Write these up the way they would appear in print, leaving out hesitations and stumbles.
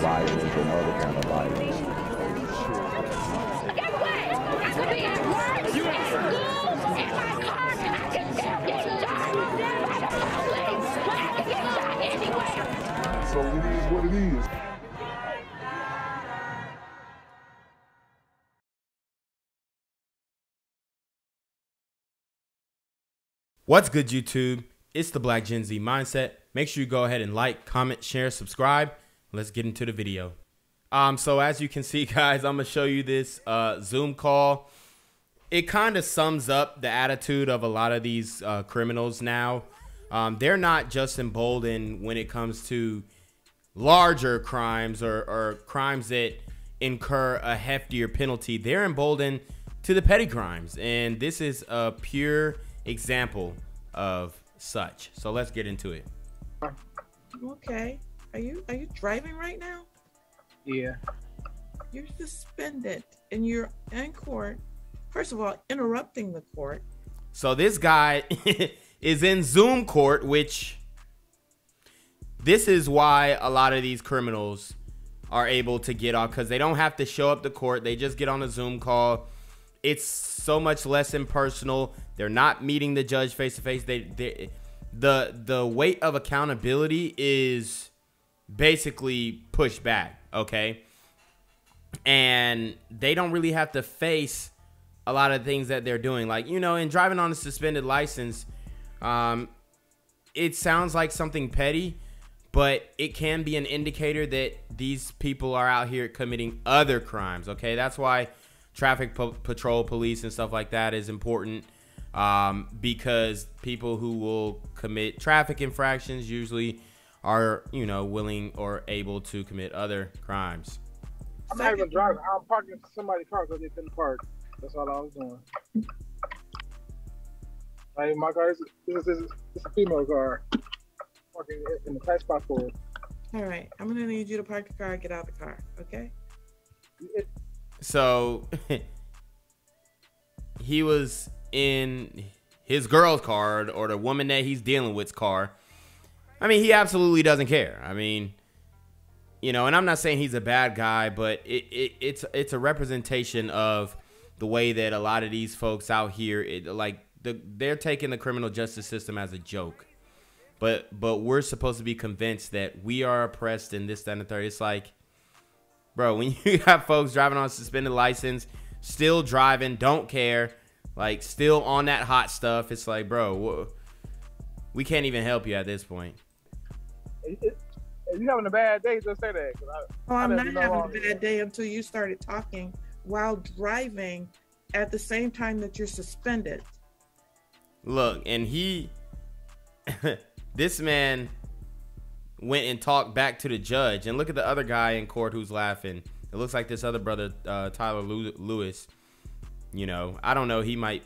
violence and other kind of violence. Get away! I could be at work, at school, in my car, and I can still get shot by the police. But I can get shot anywhere. So it is what it is. What's good, YouTube? It's the Black Gen Z Mindset. Make sure you go ahead and like, comment, share, subscribe. Let's get into the video. So as you can see, guys, I'm gonna show you this Zoom call. It kind of sums up the attitude of a lot of these criminals now. They're not just emboldened when it comes to larger crimes or crimes that incur a heftier penalty. They're emboldened to the petty crimes, and this is a pure example of such. So let's get into it. Okay. Are you driving right now? Yeah. You're suspended and you're in court. First of all, interrupting the court. So this guy is in Zoom court, which this is why a lot of these criminals are able to get off, because they don't have to show up to court. They just get on a Zoom call. It's so much less impersonal. They're not meeting the judge face to face. The weight of accountability is basically pushed back, okay? And they don't really have to face a lot of things that they're doing. Like, you know, in driving on a suspended license, it sounds like something petty, but it can be an indicator that these people are out here committing other crimes, okay? That's why traffic patrol police and stuff like that is important, because people who will commit traffic infractions usually are, you know, willing or able to commit other crimes. I'm not even driving. I'm parking somebody's car because they couldn't park. That's all I was doing. Like, my car is a female car. Parking in the tight spot for it. All right. I'm going to need you to park the car and get out of the car, okay? So he was in his girl's car, or the woman that he's dealing with's car. I mean, he absolutely doesn't care. I mean, you know, and I'm not saying he's a bad guy, but it's a representation of the way that a lot of these folks out here, they're taking the criminal justice system as a joke. But we're supposed to be convinced that we are oppressed and this, that, and the third. It's like, bro, when you have folks driving on a suspended license, still driving, don't care, like still on that hot stuff, it's like, bro, we can't even help you at this point. If you're having a bad day, just say that. I'm not having a bad day until you started talking while driving at the same time that you're suspended. Look, and this man went and talked back to the judge, and look at the other guy in court who's laughing. It looks like this other brother, Tyler Lewis. You know, I don't know, he might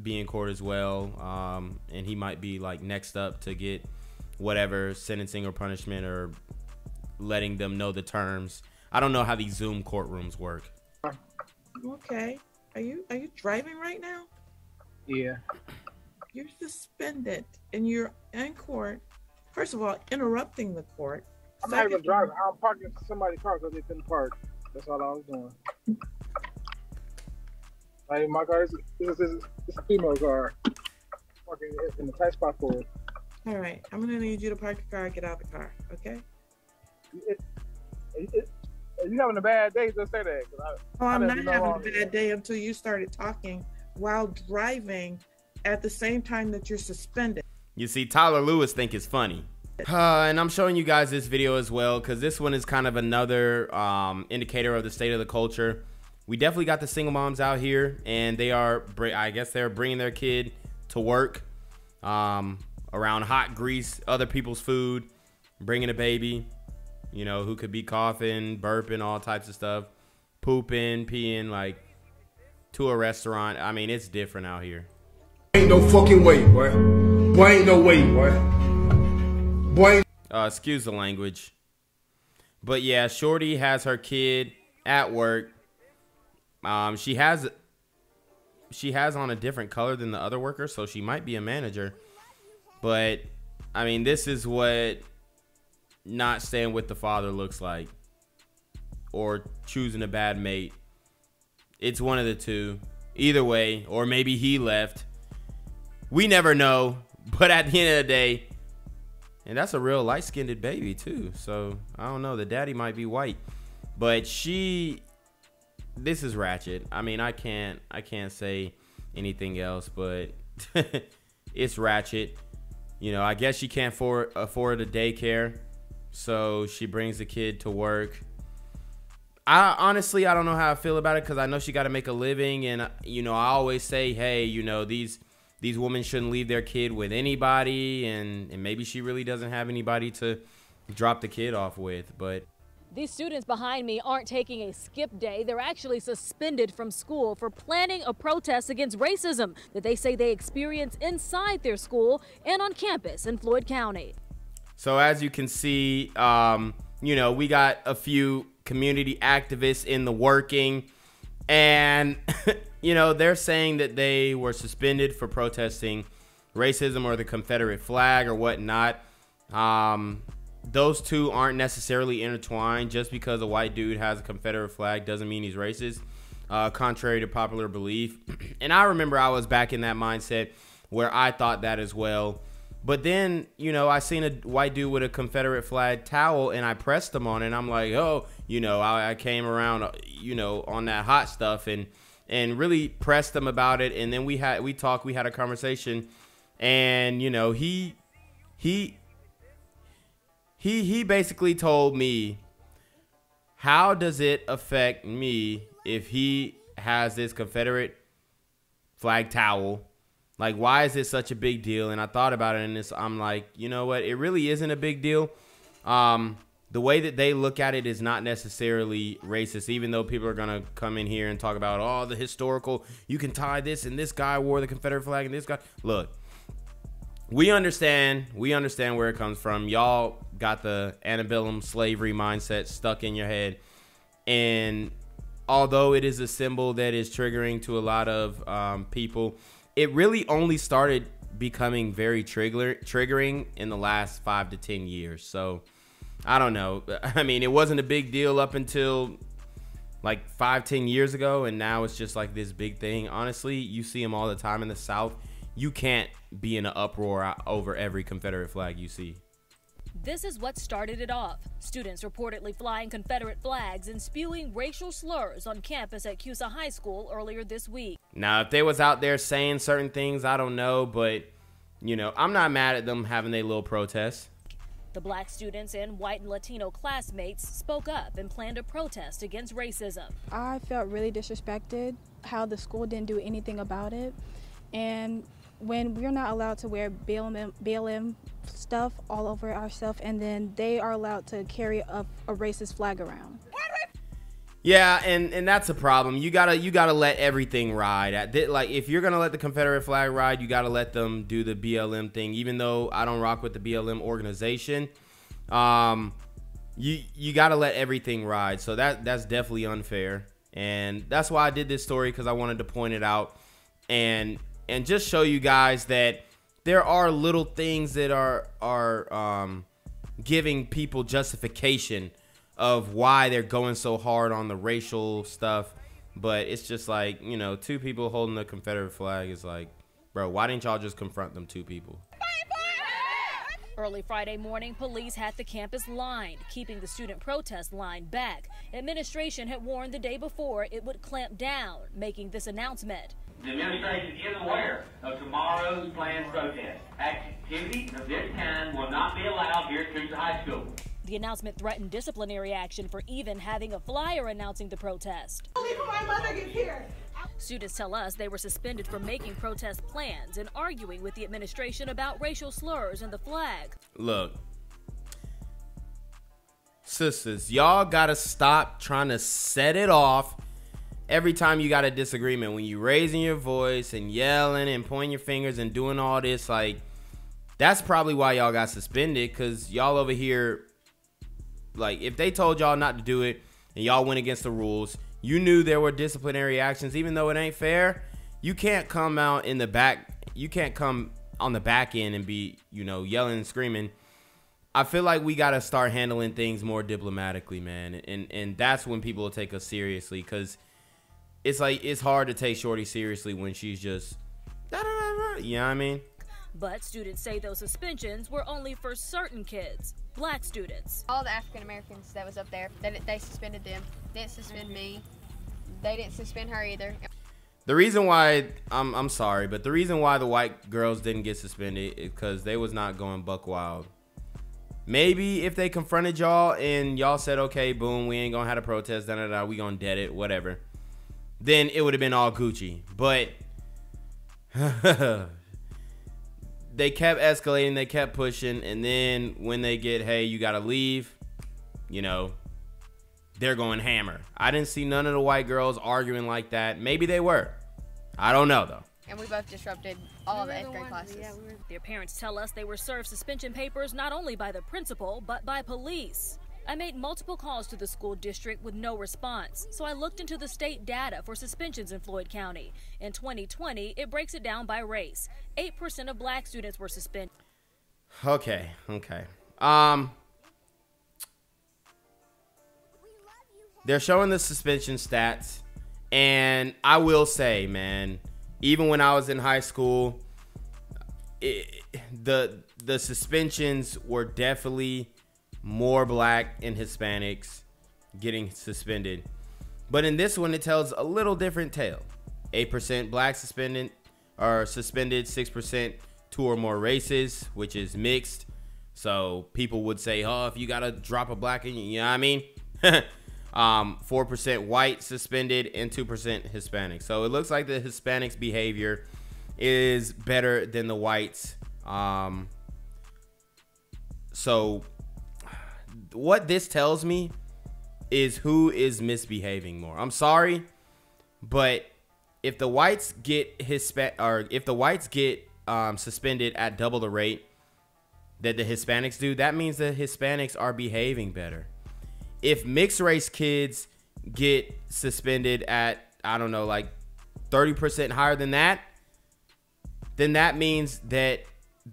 be in court as well, and he might be like next up to get whatever sentencing or punishment, or letting them know the terms. I don't know how these Zoom courtrooms work. Okay. Are you driving right now? Yeah. You're suspended and you're in court. First of all, interrupting the court. I'm not even driving. I'm parking somebody's car because they couldn't park. That's all I was doing. Like, my car is a female car. Parking in the tight spot for it. All right. I'm going to need you to park the car and get out of the car, okay? If you're having a bad day, just say that. I'm not having a bad day until you started talking while driving at the same time that you're suspended. You see, Tyler Lewis think it's funny. And I'm showing you guys this video as well, because this one is kind of another indicator of the state of the culture. We definitely got the single moms out here, and they are, I guess they're bringing their kid to work around hot grease, other people's food, bringing a baby, you know, who could be coughing, burping, all types of stuff, pooping, peeing, like, to a restaurant. I mean, it's different out here. Ain't no fucking way, boy. Boy, ain't no way, boy. Boy. Excuse the language. But yeah, Shorty has her kid at work. She has on a different color than the other workers, so she might be a manager. But I mean, this is what not staying with the father looks like. or choosing a bad mate. It's one of the two. Either way, or maybe he left. We never know. But at the end of the day, and that's a real light-skinned baby too. So I don't know. The daddy might be white, but this is ratchet. I mean, I can't say anything else, but it's ratchet. You know, I guess she can't afford a daycare, so she brings the kid to work. Honestly, I don't know how I feel about it, because I know she got to make a living, and you know, I always say, hey, you know, these women shouldn't leave their kid with anybody, and maybe she really doesn't have anybody to drop the kid off with. But these students behind me aren't taking a skip day. They're actually suspended from school for planning a protest against racism that they say they experience inside their school and on campus in Floyd County. So as you can see, you know, we got a few community activists in the working, and you know, they're saying that they were suspended for protesting racism or the Confederate flag or whatnot. Those two aren't necessarily intertwined. Just because a white dude has a Confederate flag doesn't mean he's racist, contrary to popular belief. And I remember I was back in that mindset where I thought that as well. But then, you know, I seen a white dude with a Confederate flag towel, and I pressed him on it, and I'm like, oh, you know, I came around, you know, on that hot stuff and really pressed him about it. And then we talked, we had a conversation, and, you know, he basically told me, how does it affect me if he has this Confederate flag towel? Like, why is it such a big deal? And I thought about it, and I'm like, you know what? It really isn't a big deal. The way that they look at it is not necessarily racist, even though people are going to come in here and talk about, oh, the historical, you can tie this, and this guy wore the Confederate flag, and this guy. Look, we understand where it comes from. Y'all got the antebellum slavery mindset stuck in your head. And although it is a symbol that is triggering to a lot of people, it really only started becoming very triggering in the last 5 to 10 years. So I don't know. I mean, it wasn't a big deal up until like 5-10 years ago, and now it's just like this big thing. Honestly, you see them all the time in the South. You can't be in an uproar over every Confederate flag you see. This is what started it off. Students reportedly flying Confederate flags and spewing racial slurs on campus at CUSA High School earlier this week. Now, if they was out there saying certain things, I don't know, but, you know, I'm not mad at them having their little protest. The black students and white and Latino classmates spoke up and planned a protest against racism. I felt really disrespected how the school didn't do anything about it. And when we're not allowed to wear BLM stuff all over ourselves, and then they are allowed to carry a racist flag around. Yeah, and that's a problem. You gotta let everything ride. Like, if you're gonna let the Confederate flag ride, you gotta let them do the BLM thing. Even though I don't rock with the BLM organization, you gotta let everything ride. So that's definitely unfair, and that's why I did this story, because I wanted to point it out and just show you guys that there are little things that are giving people justification of why they're going so hard on the racial stuff. But it's just like, you know, two people holding the Confederate flag is like, bro, why didn't y'all just confront them two people? Early Friday morning, police had the campus lined, keeping the student protest line back. Administration had warned the day before it would clamp down, making this announcement. The administration is aware of tomorrow's planned protest. Activities of this kind will not be allowed here at CUSA High School. The announcement threatened disciplinary action for even having a flyer announcing the protest. My mother gets here. Students tell us they were suspended for making protest plans and arguing with the administration about racial slurs and the flag. Look, sisters, y'all gotta stop trying to set it off every time you got a disagreement. When you raising your voice and yelling and pointing your fingers and doing all this, like, that's probably why y'all got suspended, because y'all over here, like, if they told y'all not to do it and y'all went against the rules, you knew there were disciplinary actions. Even though it ain't fair, you can't come out in the back, you can't come on the back end and be, you know, yelling and screaming I feel like we got to start handling things more diplomatically, man. And that's when people will take us seriously, because it's like, it's hard to take Shorty seriously when she's just, you know what I mean? But students say those suspensions were only for certain kids, black students. All the African Americans that was up there, they suspended them. They didn't suspend me. They didn't suspend her either. The reason why, I'm sorry, but the reason why the white girls didn't get suspended is because they was not going buck wild. Maybe if they confronted y'all and y'all said, okay, boom, we ain't gonna have a protest, we gonna dead it, whatever, then it would have been all Gucci. But they kept escalating, they kept pushing, and then when they get, hey, you gotta leave, you know, they're going hammer. I didn't see none of the white girls arguing like that. Maybe they were. I don't know, though. And we both disrupted all the 8th grade classes. Their parents tell us they were served suspension papers not only by the principal, but by police. I made multiple calls to the school district with no response, so I looked into the state data for suspensions in Floyd County. In 2020, it breaks it down by race. 8% of black students were suspended. Okay. They're showing the suspension stats, and I will say, man, even when I was in high school, the suspensions were definitely more black and Hispanics getting suspended. But in this one, it tells a little different tale. 8% black suspended, 6% 2 or more races, which is mixed. So people would say, oh, if you got to drop a black in you, you know what I mean? 4% white suspended and 2% Hispanic. So it looks like the Hispanics' behavior is better than the whites. So what this tells me is who is misbehaving more. I'm sorry, but if the whites get suspended at double the rate that the Hispanics do, that means the Hispanics are behaving better. If mixed race kids get suspended at, I don't know, like 30% higher than that, then that means that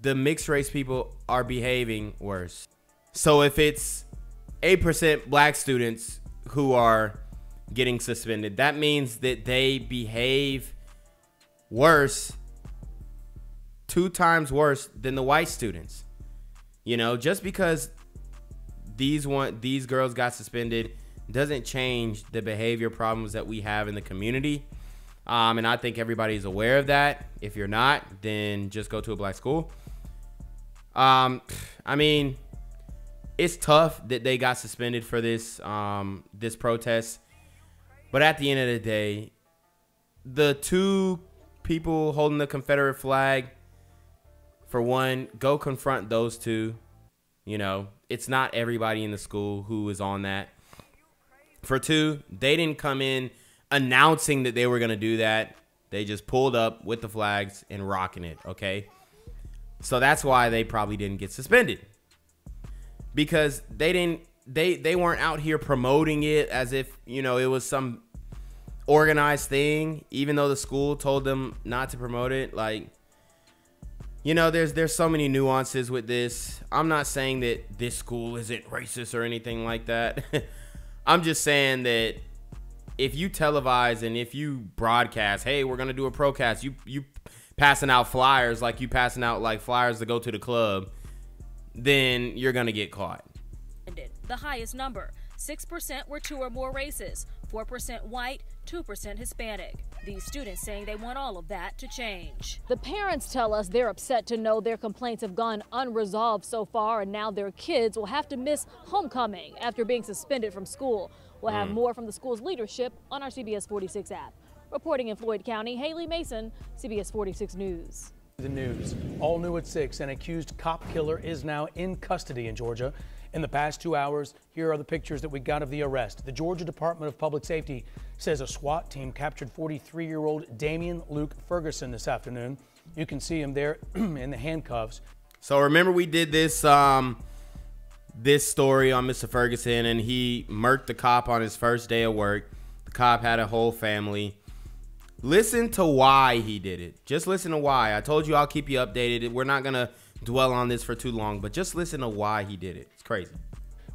the mixed race people are behaving worse. So if it's 8% black students who are getting suspended, that means that they behave worse, 2 times worse than the white students. You know, just because these girls got suspended doesn't change the behavior problems that we have in the community. And I think everybody's aware of that. If you're not, then just go to a black school. I mean, it's tough that they got suspended for this this protest. But at the end of the day, the 2 people holding the Confederate flag, for one, go confront those 2. You know, it's not everybody in the school who is on that. For 2, they didn't come in announcing that they were going to do that. They just pulled up with the flags and rocking it, okay? So that's why they probably didn't get suspended. Because they weren't out here promoting it as if, you know, it was some organized thing, even though the school told them not to promote it. Like, you know, there's so many nuances with this. I'm not saying that this school isn't racist or anything like that. I'm just saying that if you televise and if you broadcast, hey, we're gonna do a procast, you passing out flyers like you passing out like flyers to go to the club, then you're gonna get caught. The highest number, 6% were 2 or more races, 4% white, 2% Hispanic. These students saying they want all of that to change. The parents tell us they're upset to know their complaints have gone unresolved so far, and now their kids will have to miss homecoming after being suspended from school. We'll have more from the school's leadership on our CBS 46 app. Reporting in Floyd County, Haley Mason, CBS 46 News. The news, all new at 6, an accused cop killer is now in custody in Georgia. In the past 2 hours, here are the pictures that we got of the arrest. The Georgia Department of Public Safety says a SWAT team captured 43-year-old Damian Luke Ferguson this afternoon. You can see him there in the handcuffs. So remember we did this this story on Mr. Ferguson, and he murked the cop on his first day of work. The cop had a whole family. Listen to why he did it. Just listen to why. I told you I'll keep you updated. We're not going to dwell on this for too long, but just listen to why he did it. It's crazy.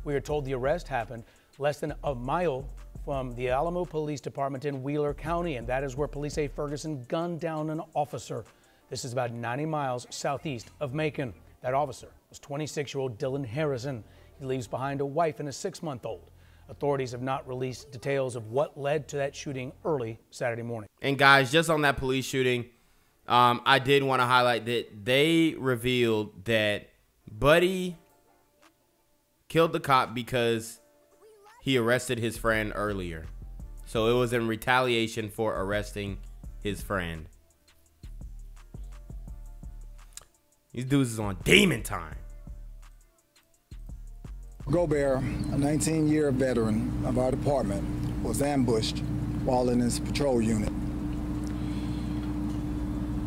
We are told the arrest happened less than a mile from the Alamo Police Department in Wheeler County, and that is where police say Ferguson gunned down an officer. This is about 90 miles southeast of Macon. That officer was 26-year-old Dylan Harrison. He leaves behind a wife and a 6-month-old. Authorities have not released details of what led to that shooting early Saturday morning. And guys, just on that police shooting, I did want to highlight that they revealed that Buddy killed the cop because he arrested his friend earlier. So it was in retaliation for arresting his friend. These dudes is on demon time. Gobert, a 19-year veteran of our department, was ambushed while in his patrol unit.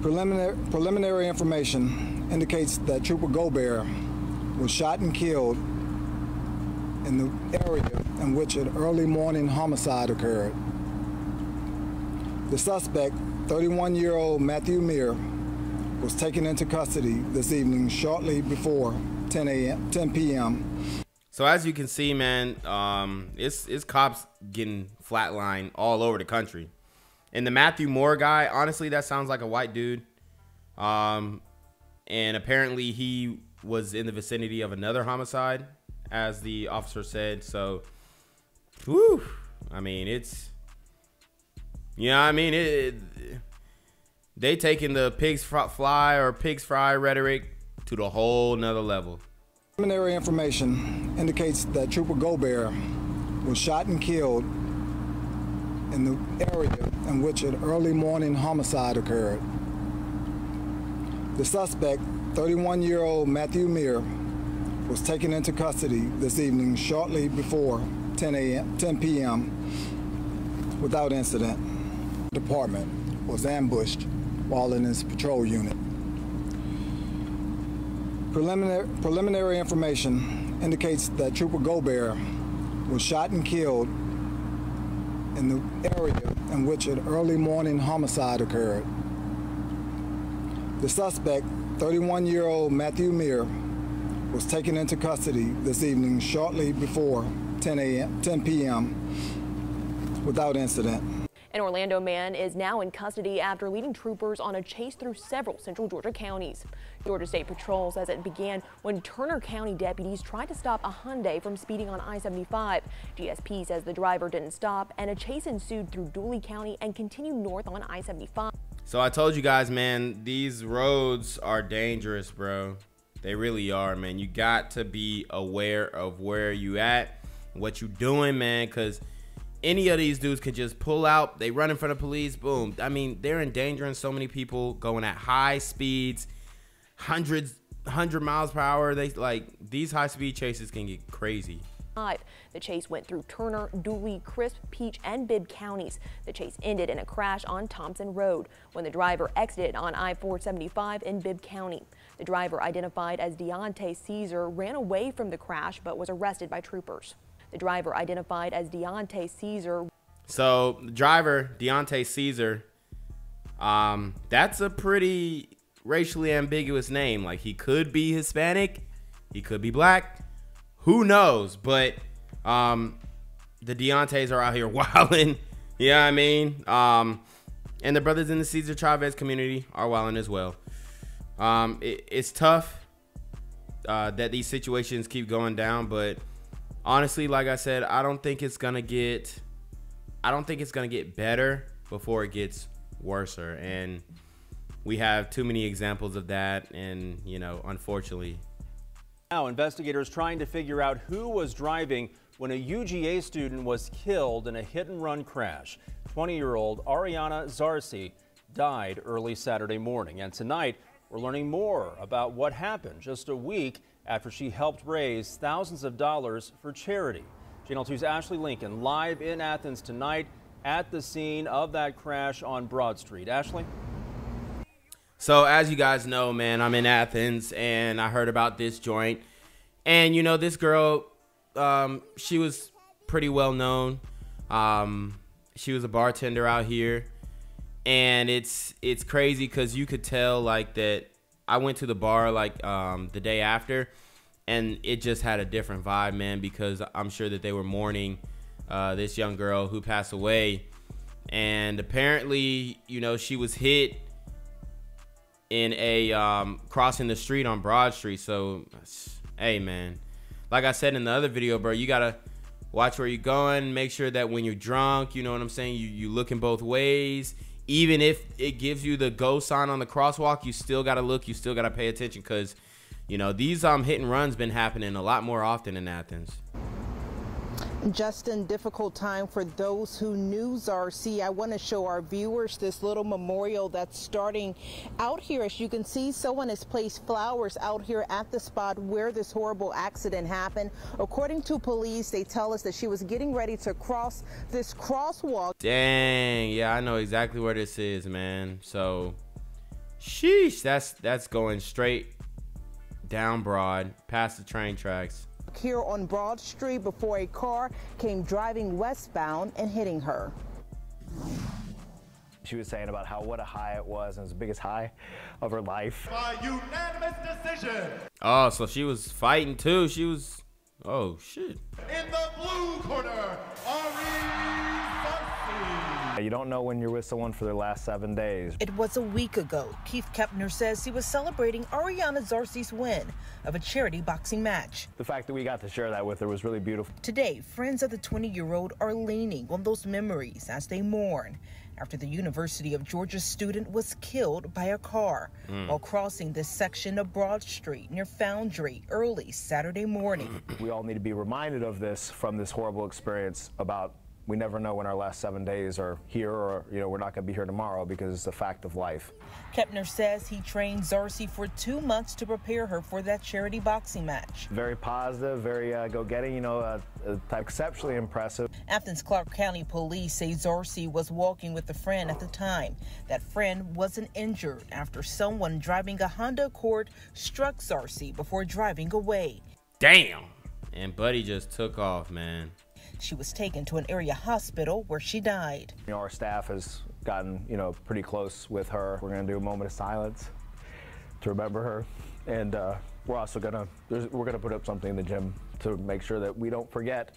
Preliminary information indicates that Trooper Gobert was shot and killed in the area in which an early morning homicide occurred. The suspect, 31-year-old Matthew Meir, was taken into custody this evening shortly before 10 p.m. So as you can see, man, it's cops getting flatlined all over the country. And the Matthew Moore guy, honestly, that sounds like a white dude. And apparently he was in the vicinity of another homicide, as the officer said. So, whew, I mean, it's, you know what I mean? They taking the pigs fly or pigs fry rhetoric to the whole nother level. Preliminary information indicates that Trooper Gobert was shot and killed in the area in which an early morning homicide occurred. The suspect, 31-year-old Matthew Meir, was taken into custody this evening shortly before 10 p.m. without incident. The department was ambushed while in his patrol unit. Preliminary information indicates that Trooper Gobert was shot and killed in the area in which an early morning homicide occurred. The suspect, 31-year-old Matthew Meir, was taken into custody this evening shortly before 10 p.m. without incident. An Orlando man is now in custody after leading troopers on a chase through several central Georgia counties. Georgia State Patrol says it began when Turner County deputies tried to stop a Hyundai from speeding on I-75. GSP says the driver didn't stop, and a chase ensued through Dooley County and continued north on I-75. So I told you guys, man, these roads are dangerous, bro. They really are, man. You got to be aware of where you at, what you doing, man, because any of these dudes can just pull out. They run in front of police. Boom. I mean, they're endangering so many people, going at high speeds, 100 miles per hour. They like these high speed chases can get crazy. The chase went through Turner, Dooley, Crisp, Peach, and Bibb counties. The chase ended in a crash on Thompson Road when the driver exited on I-475 in Bibb County. The driver, identified as Deontay Caesar, ran away from the crash but was arrested by troopers. The driver, identified as Deontay Caesar. So the driver, Deontay Caesar, that's a pretty racially ambiguous name. Like, he could be Hispanic, he could be black, who knows? But the Deontays are out here wilding. You know what I mean? And the brothers in the Cesar Chavez community are wilding as well. It's tough that these situations keep going down, but honestly, like I said, I don't think it's gonna get better before it gets worse. And we have too many examples of that, and you know, unfortunately. Now, investigators trying to figure out who was driving when a UGA student was killed in a hit-and-run crash. 20-year-old Arriana Zarse died early Saturday morning, and tonight we're learning more about what happened just a week after she helped raise thousands of dollars for charity. Channel 2's Ashley Lincoln live in Athens tonight at the scene of that crash on Broad Street. Ashley? So as you guys know, man, I'm in Athens and I heard about this joint. And you know, this girl, she was pretty well known. She was a bartender out here. And it's crazy because you could tell like that I went to the bar like the day after, and it just had a different vibe, man, because I'm sure that they were mourning this young girl who passed away. And apparently, you know, she was hit in a crossing the street on Broad Street. So, hey, man, like I said in the other video, bro, you gotta watch where you're going. Make sure that when you're drunk, you know what I'm saying, you looking both ways. Even if it gives you the go sign on the crosswalk, you still gotta look, you still gotta pay attention, because you know these hit and runs been happening a lot more often in Athens. Justin, difficult time for those who knew Zarse. I want to show our viewers this little memorial that's starting out here. As you can see, someone has placed flowers out here at the spot where this horrible accident happened. According to police, they tell us that she was getting ready to cross this crosswalk. Dang, yeah, I know exactly where this is, man. So, sheesh, that's going straight down Broad, past the train tracks. Here on Broad Street before a car came driving westbound and hitting her. She was saying about what a high it was, and it was the biggest high of her life. By unanimous decision. Oh, so she was fighting too. She was, oh shit. In the blue corner, you don't know when you're with someone for their last 7 days. It was a week ago. Keith Kepner says he was celebrating Arriana Zarse's win of a charity boxing match. The fact that we got to share that with her was really beautiful. Today, friends of the 20-year-old are leaning on those memories as they mourn after the University of Georgia student was killed by a car while crossing this section of Broad Street near Foundry early Saturday morning. We all need to be reminded of this from this horrible experience about we never know when our last 7 days are here, or we're not going to be here tomorrow, because it's a fact of life. Kepner says he trained Zarse for 2 months to prepare her for that charity boxing match. Very positive, very go-getting, exceptionally impressive. Athens Clark County Police say Zarse was walking with a friend at the time. That friend wasn't injured after someone driving a Honda Accord struck Zarse before driving away. Damn. And Buddy just took off, man. She was taken to an area hospital where she died. Our staff has gotten, pretty close with her. We're going to do a moment of silence to remember her. And we're also going to put up something in the gym to make sure that we don't forget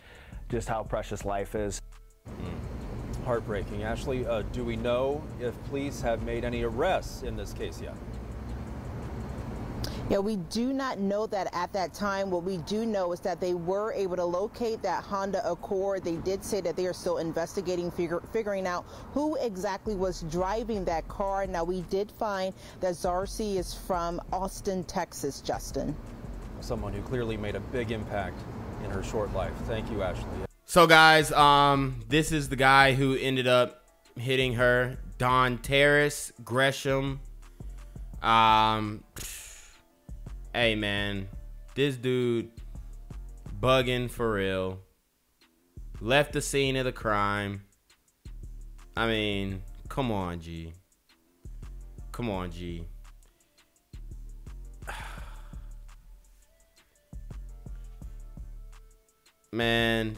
just how precious life is. Heartbreaking. Ashley, do we know if police have made any arrests in this case yet? Yeah, we do not know that at that time. What we do know is that they were able to locate that Honda Accord. They did say that they are still investigating, figuring out who exactly was driving that car. Now, we did find that Zarse is from Austin, Texas, Justin. Someone who clearly made a big impact in her short life. Thank you, Ashley. So, guys, this is the guy who ended up hitting her, Donterris Gresham. Hey, man, this dude bugging for real. Left the scene of the crime. I mean, come on, G. Come on, G. Man,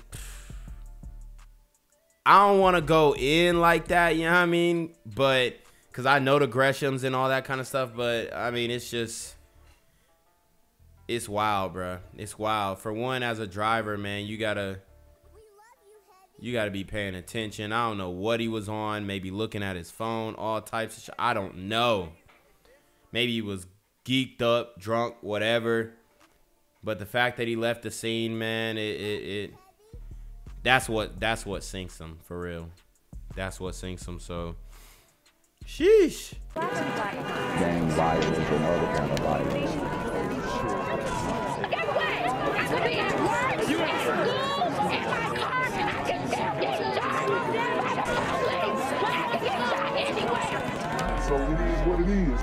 I don't want to go in like that, you know what I mean? But, because I know the Greshams and all that kind of stuff, but, I mean, it's just... It's wild, bro. It's wild. For one, as a driver, man, you gotta be paying attention. I don't know what he was on. Maybe looking at his phone, all types of shit. I don't know. Maybe he was geeked up, drunk, whatever. But the fact that he left the scene, man, that's what sinks him, for real. That's what sinks him. So, sheesh. Gang violence and other kind of violence. So it is what it is.